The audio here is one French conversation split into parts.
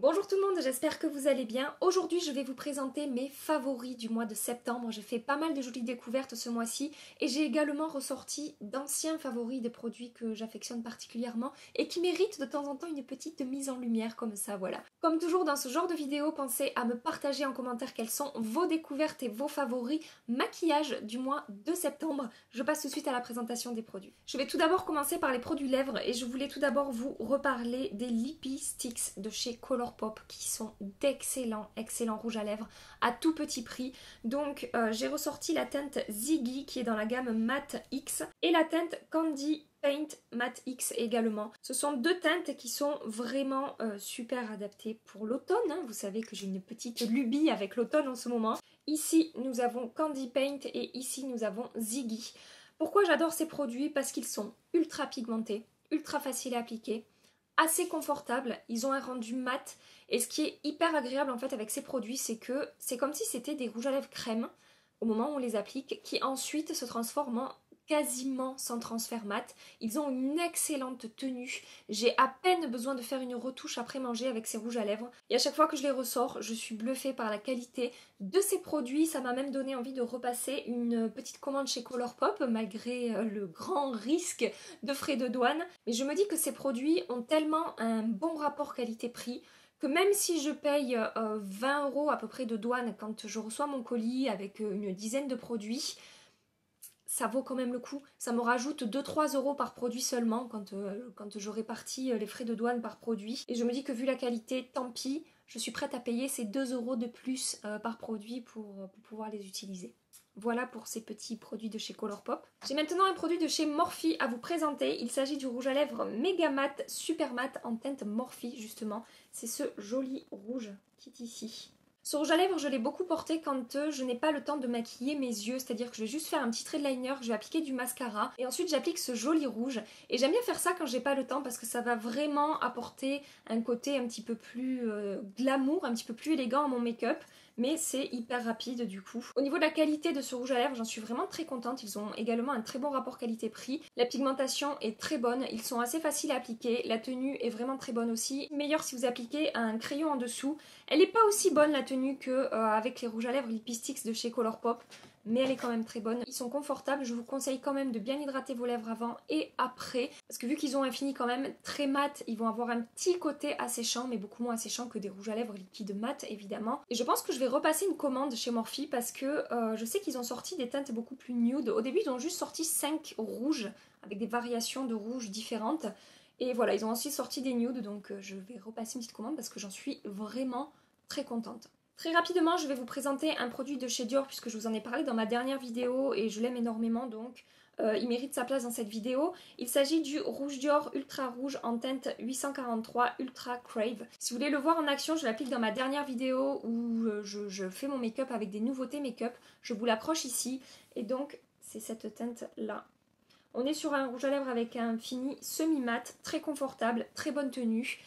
Bonjour tout le monde, j'espère que vous allez bien. Aujourd'hui je vais vous présenter mes favoris du mois de septembre. J'ai fait pas mal de jolies découvertes ce mois-ci et j'ai également ressorti d'anciens favoris, des produits que j'affectionne particulièrement et qui méritent de temps en temps une petite mise en lumière comme ça, voilà. Comme toujours dans ce genre de vidéo, pensez à me partager en commentaire quelles sont vos découvertes et vos favoris maquillage du mois de septembre. Je passe tout de suite à la présentation des produits. Je vais tout d'abord commencer par les produits lèvres et je voulais tout d'abord vous reparler des Lippie Sticks de chez Colourpop qui sont d'excellents rouges à lèvres à tout petit prix. Donc j'ai ressorti la teinte Ziggy qui est dans la gamme Matte X et la teinte Candy Paint Matte X également. Ce sont deux teintes qui sont vraiment super adaptées pour l'automne. Hein. Vous savez que j'ai une petite lubie avec l'automne en ce moment. Ici nous avons Candy Paint et ici nous avons Ziggy. Pourquoi j'adore ces produits? Parce qu'ils sont ultra pigmentés, ultra faciles à appliquer, assez confortables, ils ont un rendu mat et ce qui est hyper agréable en fait avec ces produits c'est que c'est comme si c'était des rouges à lèvres crème au moment où on les applique qui ensuite se transforment en quasiment sans transfert mat. Ils ont une excellente tenue, j'ai à peine besoin de faire une retouche après manger avec ces rouges à lèvres et à chaque fois que je les ressors je suis bluffée par la qualité de ces produits. Ça m'a même donné envie de repasser une petite commande chez Colourpop malgré le grand risque de frais de douane, mais je me dis que ces produits ont tellement un bon rapport qualité-prix que même si je paye 20 € à peu près de douane quand je reçois mon colis avec une dizaine de produits, ça vaut quand même le coup. Ça me rajoute 2-3 € par produit seulement quand je répartis les frais de douane par produit. Et je me dis que vu la qualité, tant pis, je suis prête à payer ces 2 € de plus par produit pour pouvoir les utiliser. Voilà pour ces petits produits de chez Colourpop. J'ai maintenant un produit de chez Morphe à vous présenter. Il s'agit du rouge à lèvres méga mat, super mat en teinte Morphe justement. C'est ce joli rouge qui est ici. Ce rouge à lèvres, je l'ai beaucoup porté quand je n'ai pas le temps de maquiller mes yeux, c'est-à-dire que je vais juste faire un petit trait de liner, je vais appliquer du mascara et ensuite j'applique ce joli rouge. Et j'aime bien faire ça quand j'ai pas le temps parce que ça va vraiment apporter un côté un petit peu plus glamour, un petit peu plus élégant à mon make-up. Mais c'est hyper rapide du coup. Au niveau de la qualité de ce rouge à lèvres, j'en suis vraiment très contente. Ils ont également un très bon rapport qualité-prix. La pigmentation est très bonne, ils sont assez faciles à appliquer. La tenue est vraiment très bonne aussi. Meilleure si vous appliquez un crayon en dessous. Elle n'est pas aussi bonne la tenue qu'avec les rouges à lèvres Lippie Sticks de chez Colourpop. Mais elle est quand même très bonne. Ils sont confortables, je vous conseille quand même de bien hydrater vos lèvres avant et après. Parce que vu qu'ils ont un fini quand même très mat, ils vont avoir un petit côté asséchant, mais beaucoup moins asséchant que des rouges à lèvres liquides mat évidemment. Et je pense que je vais repasser une commande chez Morphe parce que je sais qu'ils ont sorti des teintes beaucoup plus nude. Au début ils ont juste sorti 5 rouges avec des variations de rouge différentes. Et voilà, ils ont aussi sorti des nudes, donc je vais repasser une petite commande parce que j'en suis vraiment très contente. Très rapidement, je vais vous présenter un produit de chez Dior puisque je vous en ai parlé dans ma dernière vidéo et je l'aime énormément donc il mérite sa place dans cette vidéo. Il s'agit du Rouge Dior Ultra Rouge en teinte 843 Ultra Crave. Si vous voulez le voir en action, je l'applique dans ma dernière vidéo où je fais mon make-up avec des nouveautés make-up. Je vous l'accroche ici et donc c'est cette teinte là. On est sur un rouge à lèvres avec un fini semi-mat, très confortable, très bonne tenue.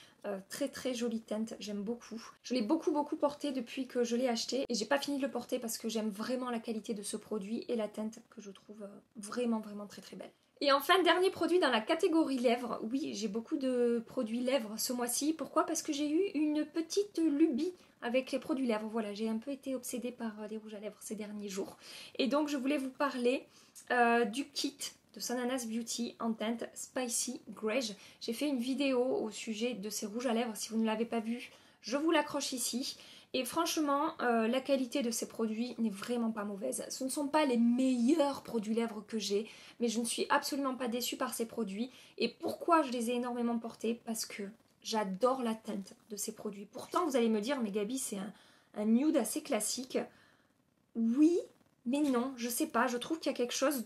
Très jolie teinte, j'aime beaucoup. Je l'ai beaucoup porté depuis que je l'ai acheté et j'ai pas fini de le porter parce que j'aime vraiment la qualité de ce produit et la teinte que je trouve vraiment très belle. Et enfin, dernier produit dans la catégorie lèvres. Oui, j'ai beaucoup de produits lèvres ce mois-ci. Pourquoi? Parce que j'ai eu une petite lubie avec les produits lèvres. Voilà, j'ai un peu été obsédée par les rouges à lèvres ces derniers jours. Et donc, je voulais vous parler du kit de Sananas Beauty en teinte Spicy Grey. J'ai fait une vidéo au sujet de ces rouges à lèvres. Si vous ne l'avez pas vu, je vous l'accroche ici. Et franchement, la qualité de ces produits n'est vraiment pas mauvaise. Ce ne sont pas les meilleurs produits lèvres que j'ai, mais je ne suis absolument pas déçue par ces produits. Et pourquoi je les ai énormément portés? Parce que j'adore la teinte de ces produits. Pourtant, vous allez me dire, mais Gabi, c'est un nude assez classique. Oui, mais non, je sais pas, je trouve qu'il y a quelque chose...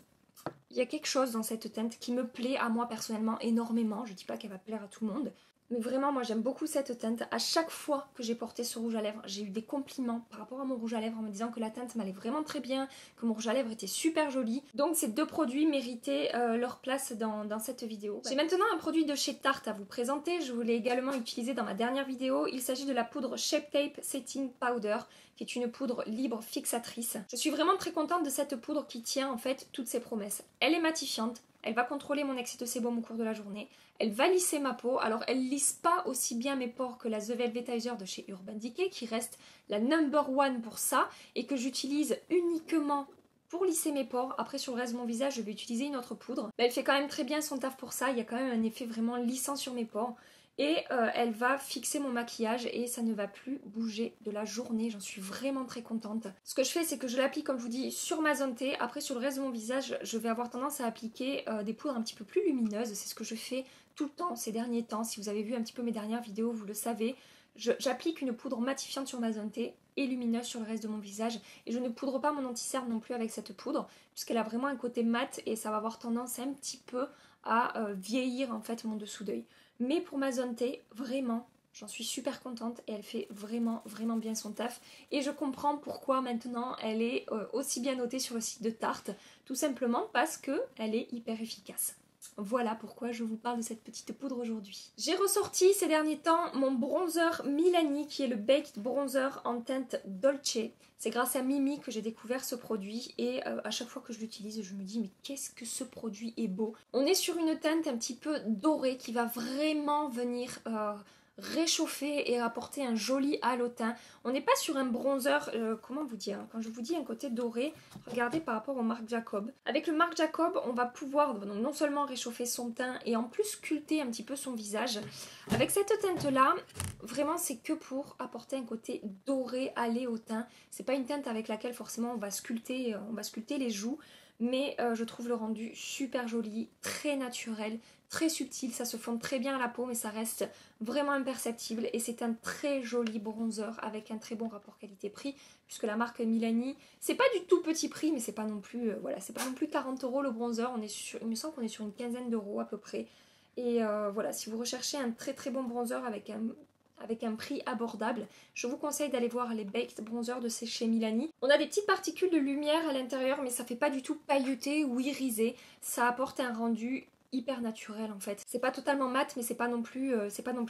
Il y a quelque chose dans cette teinte qui me plaît à moi personnellement énormément. Je dis pas qu'elle va plaire à tout le monde. Mais vraiment, moi j'aime beaucoup cette teinte. À chaque fois que j'ai porté ce rouge à lèvres, j'ai eu des compliments par rapport à mon rouge à lèvres en me disant que la teinte m'allait vraiment très bien, que mon rouge à lèvres était super joli. Donc ces deux produits méritaient leur place dans cette vidéo. J'ai maintenant un produit de chez Tarte à vous présenter. Je vous l'ai également utilisé dans ma dernière vidéo. Il s'agit de la poudre Shape Tape Setting Powder, qui est une poudre libre fixatrice. Je suis vraiment très contente de cette poudre qui tient en fait toutes ses promesses. Elle est matifiante, Elle va contrôler mon excès de sébum au cours de la journée. Elle va lisser ma peau. Alors elle lisse pas aussi bien mes pores que la The Velvetizer de chez Urban Decay qui reste la number one pour ça et que j'utilise uniquement pour lisser mes pores. Après sur le reste de mon visage je vais utiliser une autre poudre. Mais elle fait quand même très bien son taf pour ça. Il y a quand même un effet vraiment lissant sur mes pores. Et elle va fixer mon maquillage et ça ne va plus bouger de la journée. J'en suis vraiment très contente. Ce que je fais, c'est que je l'applique, comme je vous dis, sur ma zone T. Après, sur le reste de mon visage, je vais avoir tendance à appliquer des poudres un petit peu plus lumineuses. C'est ce que je fais tout le temps ces derniers temps. Si vous avez vu un petit peu mes dernières vidéos, vous le savez. J'applique une poudre matifiante sur ma zone T et lumineuse sur le reste de mon visage. Et je ne poudre pas mon anti-cerne non plus avec cette poudre, puisqu'elle a vraiment un côté mat et ça va avoir tendance un petit peu à vieillir en fait mon dessous d'œil. Mais pour ma zone T, vraiment, j'en suis super contente et elle fait vraiment, vraiment bien son taf. Et je comprends pourquoi maintenant elle est aussi bien notée sur le site de Tarte. Tout simplement parce qu'elle est hyper efficace. Voilà pourquoi je vous parle de cette petite poudre aujourd'hui. J'ai ressorti ces derniers temps mon bronzer Milani qui est le Baked Bronzer en teinte Dolce. C'est grâce à Mimi que j'ai découvert ce produit et à chaque fois que je l'utilise je me dis mais qu'est-ce que ce produit est beau. On est sur une teinte un petit peu dorée qui va vraiment venir réchauffer et apporter un joli halo au teint. On n'est pas sur un bronzer, comment vous dire, quand je vous dis un côté doré, regardez par rapport au Marc Jacob. Avec le Marc Jacob, on va pouvoir donc, non seulement réchauffer son teint et en plus sculpter un petit peu son visage. Avec cette teinte-là, vraiment c'est que pour apporter un côté doré allé au teint. C'est pas une teinte avec laquelle forcément on va sculpter les joues, mais je trouve le rendu super joli, très naturel, très subtil, ça se fond très bien à la peau mais ça reste vraiment imperceptible et c'est un très joli bronzer avec un très bon rapport qualité-prix puisque la marque Milani, c'est pas du tout petit prix mais c'est pas non plus voilà, c'est pas non plus 40 € le bronzer, il me semble qu'on est sur une quinzaine d'euros à peu près et voilà, si vous recherchez un très très bon bronzer avec un prix abordable, je vous conseille d'aller voir les Baked Bronzer de chez Milani. On a des petites particules de lumière à l'intérieur mais ça fait pas du tout pailleté ou irisé, ça apporte un rendu hyper naturel en fait. C'est pas totalement mat mais c'est pas non plus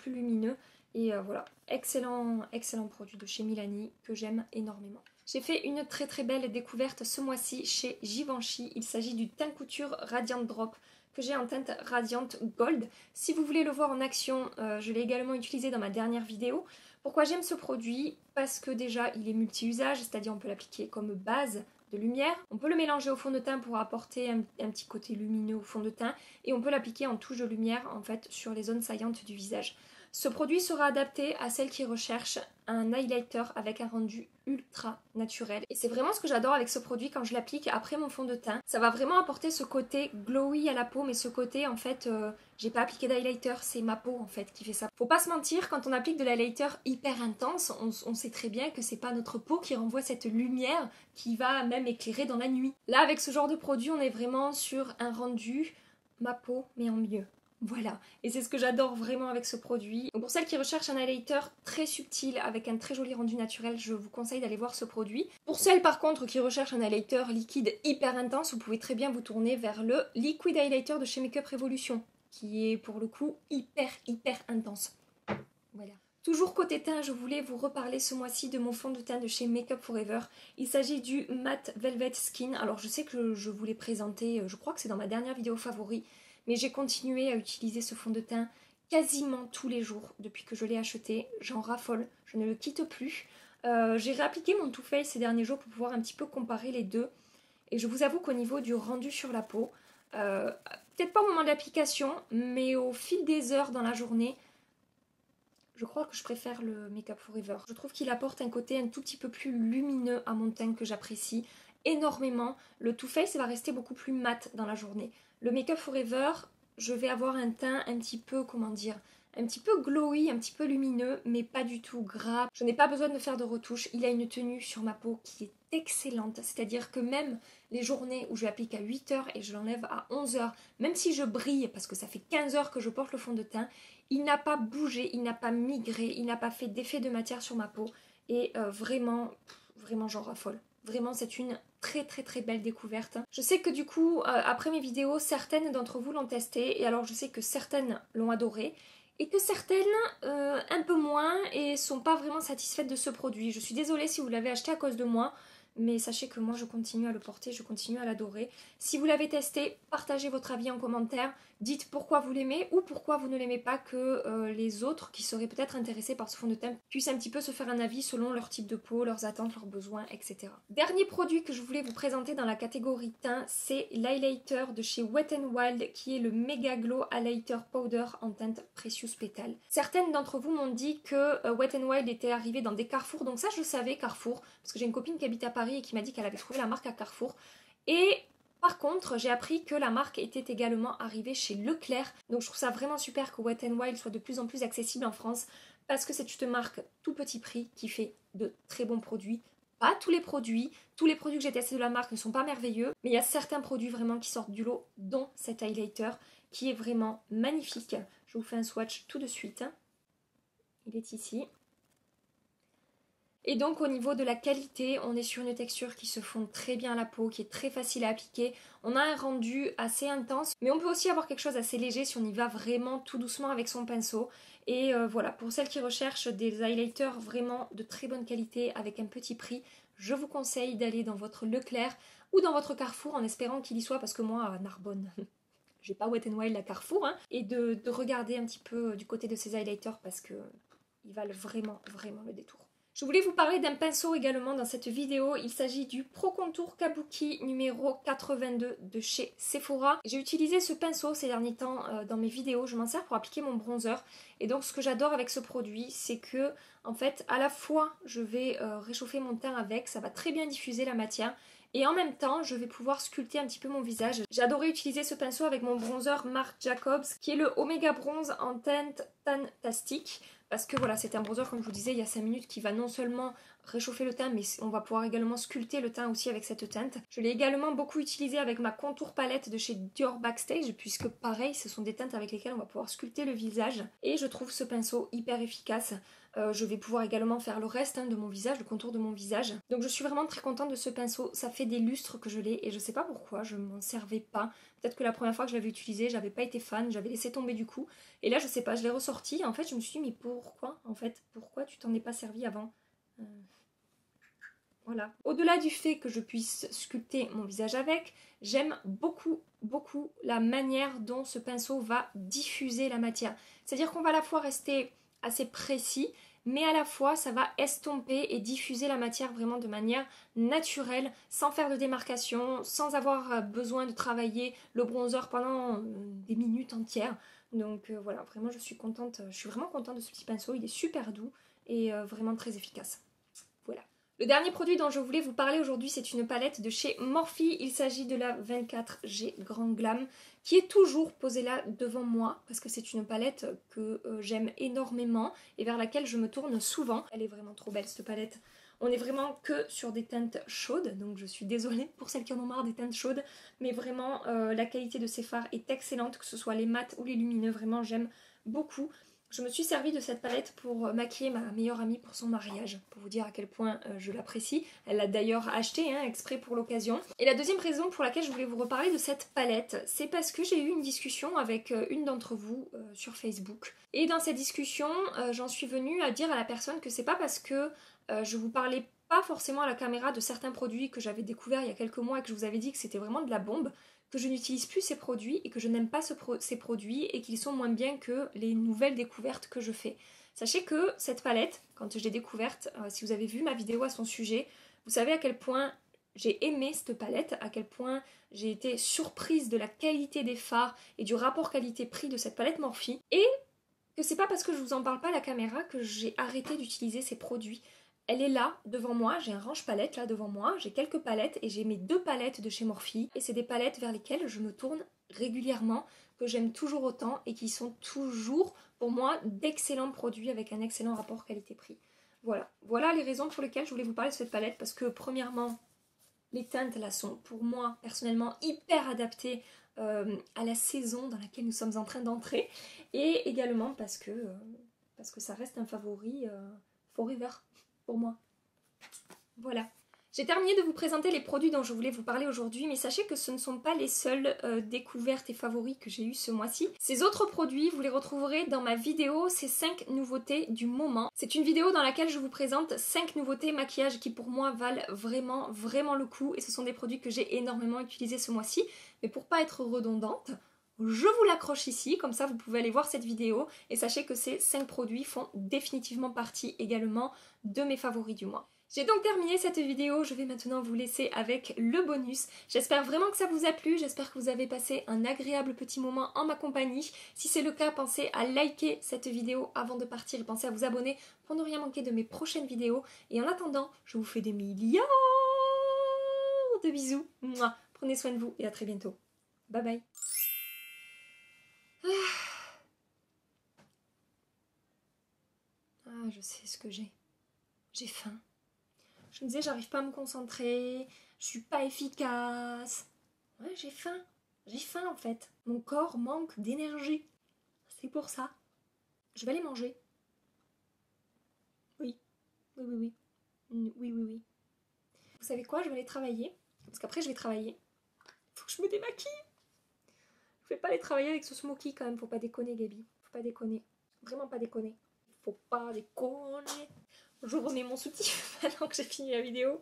lumineux et voilà, excellent produit de chez Milani que j'aime énormément. J'ai fait une très très belle découverte ce mois-ci chez Givenchy. Il s'agit du teint couture Radiant Drop que j'ai en teinte Radiant Gold. Si vous voulez le voir en action, je l'ai également utilisé dans ma dernière vidéo. Pourquoi j'aime ce produit? Parce que déjà il est multi-usage, c'est-à-dire on peut l'appliquer comme base de lumière, on peut le mélanger au fond de teint pour apporter un petit côté lumineux au fond de teint et on peut l'appliquer en touche de lumière en fait sur les zones saillantes du visage. Ce produit sera adapté à celles qui recherchent un highlighter avec un rendu ultra naturel. Et c'est vraiment ce que j'adore avec ce produit quand je l'applique après mon fond de teint. Ça va vraiment apporter ce côté glowy à la peau, mais ce côté en fait, j'ai pas appliqué d'highlighter, c'est ma peau en fait qui fait ça. Faut pas se mentir, quand on applique de l'highlighter hyper intense, on sait très bien que c'est pas notre peau qui renvoie cette lumière qui va même éclairer dans la nuit. Là avec ce genre de produit, on est vraiment sur un rendu ma peau mais en mieux. Voilà, et c'est ce que j'adore vraiment avec ce produit. Donc pour celles qui recherchent un highlighter très subtil avec un très joli rendu naturel, je vous conseille d'aller voir ce produit. Pour celles par contre qui recherchent un highlighter liquide hyper intense, vous pouvez très bien vous tourner vers le Liquid Highlighter de chez Makeup Revolution, qui est pour le coup hyper intense. Voilà. Toujours côté teint, je voulais vous reparler ce mois-ci de mon fond de teint de chez Makeup Forever. Il s'agit du Matte Velvet Skin. Alors je sais que je vous l'ai présenté, je crois que c'est dans ma dernière vidéo favori, mais j'ai continué à utiliser ce fond de teint quasiment tous les jours depuis que je l'ai acheté. J'en raffole, je ne le quitte plus. J'ai réappliqué mon Too Faced ces derniers jours pour pouvoir un petit peu comparer les deux. Et je vous avoue qu'au niveau du rendu sur la peau, peut-être pas au moment de l'application, mais au fil des heures dans la journée, je crois que je préfère le Makeup Forever. Je trouve qu'il apporte un côté un tout petit peu plus lumineux à mon teint que j'apprécie énormément. Le Too Faced va rester beaucoup plus mat dans la journée. Le Makeup Forever, je vais avoir un teint un petit peu, comment dire, un petit peu glowy, un petit peu lumineux, mais pas du tout gras. Je n'ai pas besoin de faire de retouches. Il a une tenue sur ma peau qui est excellente. C'est-à-dire que même les journées où je l'applique à 8 h et je l'enlève à 11 h, même si je brille, parce que ça fait 15 heures que je porte le fond de teint, il n'a pas bougé, il n'a pas migré, il n'a pas fait d'effet de matière sur ma peau. Et vraiment j'en raffole. Vraiment, c'est une très belle découverte. Je sais que du coup, après mes vidéos, certaines d'entre vous l'ont testé. Et alors, je sais que certaines l'ont adoré. Et que certaines, un peu moins, et sont pas vraiment satisfaites de ce produit. Je suis désolée si vous l'avez acheté à cause de moi. mais sachez que moi je continue à le porter, je continue à l'adorer. Si vous l'avez testé, partagez votre avis en commentaire, dites pourquoi vous l'aimez ou pourquoi vous ne l'aimez pas, que les autres qui seraient peut-être intéressés par ce fond de teint puissent un petit peu se faire un avis selon leur type de peau, leurs attentes, leurs besoins, etc. Dernier produit que je voulais vous présenter dans la catégorie teint, c'est l'highlighter de chez Wet n Wild qui est le Mega Glow Highlighter Powder en teinte Precious Petal. Certaines d'entre vous m'ont dit que Wet n Wild était arrivé dans des Carrefour, donc ça je savais, Carrefour, parce que j'ai une copine qui habite à Paris et qui m'a dit qu'elle avait trouvé la marque à Carrefour. Et par contre, j'ai appris que la marque était également arrivée chez Leclerc. Donc je trouve ça vraiment super que Wet n Wild soit de plus en plus accessible en France parce que c'est une marque tout petit prix qui fait de très bons produits. Pas tous les produits que j'ai testés de la marque ne sont pas merveilleux, mais il y a certains produits vraiment qui sortent du lot, dont cet highlighter qui est vraiment magnifique. Je vous fais un swatch tout de suite. Il est ici. Et donc au niveau de la qualité, on est sur une texture qui se fond très bien à la peau, qui est très facile à appliquer. On a un rendu assez intense, mais on peut aussi avoir quelque chose d'assez léger si on y va vraiment tout doucement avec son pinceau. Et voilà, pour celles qui recherchent des highlighters vraiment de très bonne qualité avec un petit prix, je vous conseille d'aller dans votre Leclerc ou dans votre Carrefour en espérant qu'il y soit, parce que moi à Narbonne, j'ai pas Wet n Wild à Carrefour, hein, et de regarder un petit peu du côté de ces highlighters parce que ils valent vraiment, vraiment le détour. Je voulais vous parler d'un pinceau également dans cette vidéo. Il s'agit du Pro Contour Kabuki numéro 82 de chez Sephora. J'ai utilisé ce pinceau ces derniers temps dans mes vidéos. Je m'en sers pour appliquer mon bronzer. Et donc ce que j'adore avec ce produit, c'est que en fait à la fois je vais réchauffer mon teint avec, ça va très bien diffuser la matière. Et en même temps, je vais pouvoir sculpter un petit peu mon visage. J'ai adoré utiliser ce pinceau avec mon bronzer Marc Jacobs, qui est le Omega Bronze en teinte Tantastic. Parce que voilà, c'est un bronzer, comme je vous disais, il y a 5 minutes, qui va non seulement réchauffer le teint, mais on va pouvoir également sculpter le teint aussi avec cette teinte. Je l'ai également beaucoup utilisé avec ma contour palette de chez Dior Backstage, puisque pareil, ce sont des teintes avec lesquelles on va pouvoir sculpter le visage. Et je trouve ce pinceau hyper efficace. Je vais pouvoir également faire le reste de mon visage, le contour de mon visage. Donc je suis vraiment très contente de ce pinceau. Ça fait des lustres que je l'ai et je sais pas pourquoi, je m'en servais pas. Peut-être que la première fois que je l'avais utilisé, j'avais pas été fan, j'avais laissé tomber du coup. Et là, je sais pas, je l'ai ressorti. En fait, je me suis dit, mais pourquoi en fait, pourquoi tu t'en es pas servi avant Voilà. Au-delà du fait que je puisse sculpter mon visage avec, j'aime beaucoup, beaucoup la manière dont ce pinceau va diffuser la matière. C'est-à-dire qu'on va à la fois rester assez précis, mais à la fois ça va estomper et diffuser la matière vraiment de manière naturelle, sans faire de démarcation, sans avoir besoin de travailler le bronzer pendant des minutes entières. Donc voilà, vraiment je suis contente, je suis vraiment contente de ce petit pinceau, il est super doux et vraiment très efficace. Voilà. Le dernier produit dont je voulais vous parler aujourd'hui, c'est une palette de chez Morphe. Il s'agit de la 24G Grand Glam, qui est toujours posée là devant moi, parce que c'est une palette que j'aime énormément et vers laquelle je me tourne souvent. Elle est vraiment trop belle cette palette. On est vraiment que sur des teintes chaudes, donc je suis désolée pour celles qui en ont marre des teintes chaudes, mais vraiment la qualité de ces fards est excellente, que ce soit les mats ou les lumineux, vraiment j'aime beaucoup. Je me suis servi de cette palette pour maquiller ma meilleure amie pour son mariage, pour vous dire à quel point je l'apprécie. Elle l'a d'ailleurs achetée exprès pour l'occasion. Et la deuxième raison pour laquelle je voulais vous reparler de cette palette, c'est parce que j'ai eu une discussion avec une d'entre vous sur Facebook. Et dans cette discussion, j'en suis venue à dire à la personne que c'est pas parce que je vous parlais pas forcément à la caméra de certains produits que j'avais découverts il y a quelques mois et que je vous avais dit que c'était vraiment de la bombe, que je n'utilise plus ces produits et que je n'aime pas ces produits et qu'ils sont moins bien que les nouvelles découvertes que je fais. Sachez que cette palette, quand je l'ai découverte, si vous avez vu ma vidéo à son sujet, vous savez à quel point j'ai aimé cette palette, à quel point j'ai été surprise de la qualité des fards et du rapport qualité-prix de cette palette Morphe, et que c'est pas parce que je vous en parle pas à la caméra que j'ai arrêté d'utiliser ces produits. Elle est là, devant moi, j'ai un range palette là devant moi, j'ai quelques palettes et j'ai mes 2 palettes de chez Morphe. Et c'est des palettes vers lesquelles je me tourne régulièrement, que j'aime toujours autant et qui sont toujours, pour moi, d'excellents produits avec un excellent rapport qualité-prix. Voilà. Voilà les raisons pour lesquelles je voulais vous parler de cette palette, parce que premièrement, les teintes là sont pour moi, personnellement, hyper adaptées à la saison dans laquelle nous sommes en train d'entrer. Et également parce que ça reste un favori forever pour moi. Voilà. J'ai terminé de vous présenter les produits dont je voulais vous parler aujourd'hui, mais sachez que ce ne sont pas les seules découvertes et favoris que j'ai eu ce mois-ci. Ces autres produits, vous les retrouverez dans ma vidéo, ces 5 nouveautés du moment. C'est une vidéo dans laquelle je vous présente 5 nouveautés maquillage qui pour moi valent vraiment le coup, et ce sont des produits que j'ai énormément utilisés ce mois-ci. Mais pour pas être redondante, je vous l'accroche ici, comme ça vous pouvez aller voir cette vidéo, et sachez que ces 5 produits font définitivement partie également de mes favoris du mois. J'ai donc terminé cette vidéo, je vais maintenant vous laisser avec le bonus. J'espère vraiment que ça vous a plu, j'espère que vous avez passé un agréable petit moment en ma compagnie. Si c'est le cas, pensez à liker cette vidéo avant de partir et pensez à vous abonner pour ne rien manquer de mes prochaines vidéos. Et en attendant, je vous fais des milliards de bisous. Mouah. Prenez soin de vous et à très bientôt. Bye bye. Ah, je sais ce que j'ai. J'ai faim. Je me disais, j'arrive pas à me concentrer, je suis pas efficace. Ouais, j'ai faim. J'ai faim en fait. Mon corps manque d'énergie. C'est pour ça. Je vais aller manger. Oui. Oui, oui, oui. Oui, oui, oui. Vous savez quoi? Je vais aller travailler. Parce qu'après, je vais travailler. Faut que je me démaquille. Je vais pas aller travailler avec ce smoky quand même. Faut pas déconner, Gaby. Faut pas déconner. Vraiment pas déconner. Faut pas déconner. Je remets mon soutif maintenant que j'ai fini la vidéo.